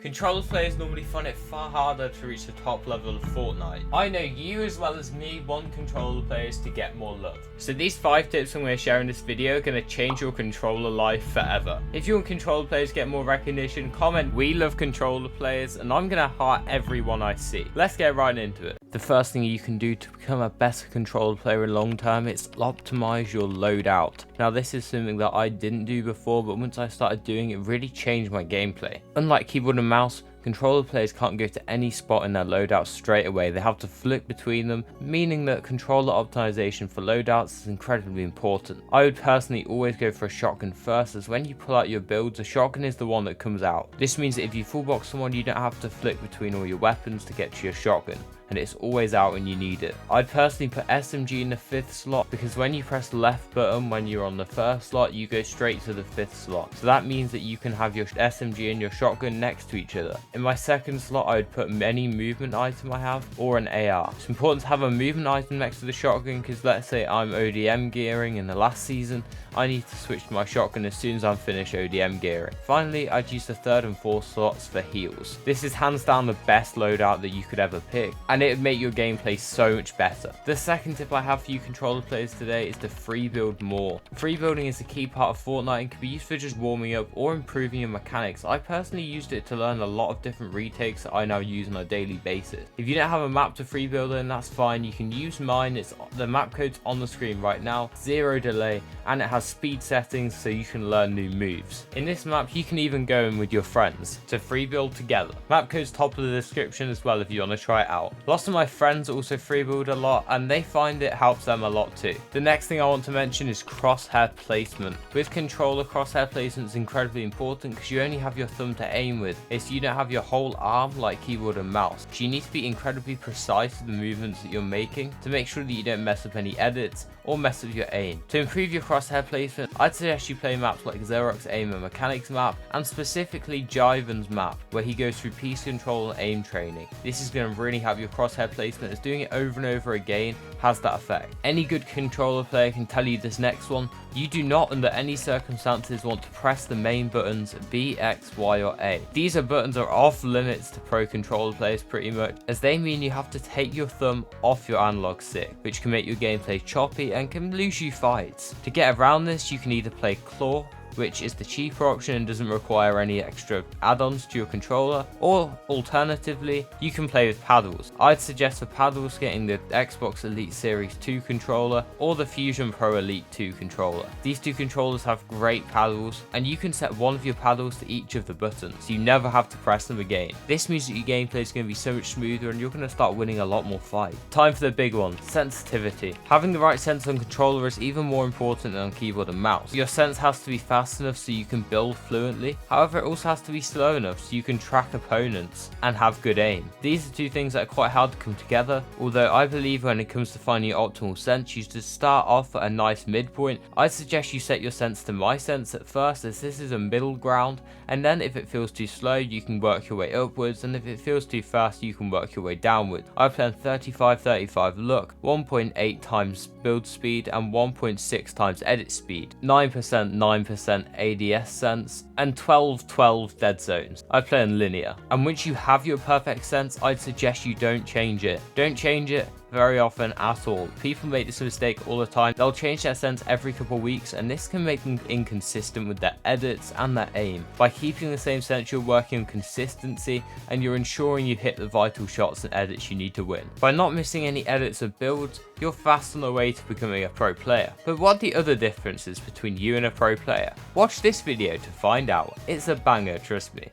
Controller players normally find it far harder to reach the top level of Fortnite. I know you as well as me want controller players to get more love. So these 5 tips I'm going to share in this video are going to change your controller life forever. If you want controller players to get more recognition, comment "we love controller players" and I'm going to heart everyone I see. Let's get right into it. The first thing you can do to become a better controller player in long term is optimize your loadout. Now this is something that I didn't do before, but once I started doing it, really changed my gameplay. Unlike keyboard and mouse, controller players can't go to any spot in their loadout straight away. They have to flick between them, meaning that controller optimization for loadouts is incredibly important. I would personally always go for a shotgun first, as when you pull out your builds, a shotgun is the one that comes out. This means that if you full box someone, you don't have to flick between all your weapons to get to your shotgun, and it's always out when you need it. I'd personally put SMG in the 5th slot, because when you press the left button when you're on the 1st slot, you go straight to the 5th slot. So that means that you can have your SMG and your shotgun next to each other. In my 2nd slot, I would put any movement item I have, or an AR. It's important to have a movement item next to the shotgun, because let's say I'm ODM gearing in the last season, I need to switch to my shotgun as soon as I'm finished ODM gearing. Finally, I'd use the 3rd and 4th slots for heals. This is hands down the best loadout that you could ever pick, and it would make your gameplay so much better. The second tip I have for you controller players today is to free build more. Free building is a key part of Fortnite and can be used for just warming up or improving your mechanics. I personally used it to learn a lot of different retakes that I now use on a daily basis. If you don't have a map to free build in, that's fine. You can use mine. The map code's on the screen right now, 0 delay, and it has speed settings so you can learn new moves. In this map, you can even go in with your friends to free build together. Map code's top of the description as well if you want to try it out. Lots of my friends also free build a lot and they find it helps them a lot too. The next thing I want to mention is crosshair placement. With controller, crosshair placement is incredibly important because you only have your thumb to aim with. You don't have your whole arm like keyboard and mouse. So you need to be incredibly precise with the movements that you're making to make sure that you don't mess up any edits or mess up your aim. To improve your crosshair placement, I'd suggest you play maps like Xerox Aim and Mechanics map, and specifically Jiven's map, where he goes through piece control and aim training. This is going to really help your crosshair placement, as doing it over and over again has that effect. Any good controller player can tell you this next one: you do not under any circumstances want to press the main buttons B, X, Y or A. These buttons are off limits to pro controller players pretty much, as they mean you have to take your thumb off your analog stick, which can make your gameplay choppy and can lose you fights. To get around this, you can either play claw, which is the cheaper option and doesn't require any extra add-ons to your controller, or alternatively, you can play with paddles. I'd suggest for paddles getting the Xbox Elite Series 2 controller or the Fusion Pro Elite 2 controller. These two controllers have great paddles, and you can set one of your paddles to each of the buttons, so you never have to press them again. This means that your gameplay is going to be so much smoother and you're going to start winning a lot more fights. Time for the big one: sensitivity. Having the right sense on controller is even more important than on keyboard and mouse. Your sense has to be fast enough so you can build fluently, however it also has to be slow enough so you can track opponents and have good aim. These are two things that are quite hard to come together, although I believe when it comes to finding your optimal sense, you should start off at a nice midpoint. I'd suggest you set your sense to my sense at first, as this is a middle ground, and then if it feels too slow you can work your way upwards, and if it feels too fast you can work your way downwards. I plan 35-35 look, 1.8 times build speed and 1.6 times edit speed, 9% ADS sense, and 12-12 dead zones. I play in linear, and once you have your perfect sense, I'd suggest you don't change it. Don't change it very often at all. People make this mistake all the time. They'll change their sense every couple of weeks, and this can make them inconsistent with their edits and their aim. By keeping the same sense, you're working on consistency and you're ensuring you hit the vital shots and edits you need to win. By not missing any edits or builds, you're fast on the way to becoming a pro player. But what are the other differences between you and a pro player? Watch this video to find out. It's a banger, trust me.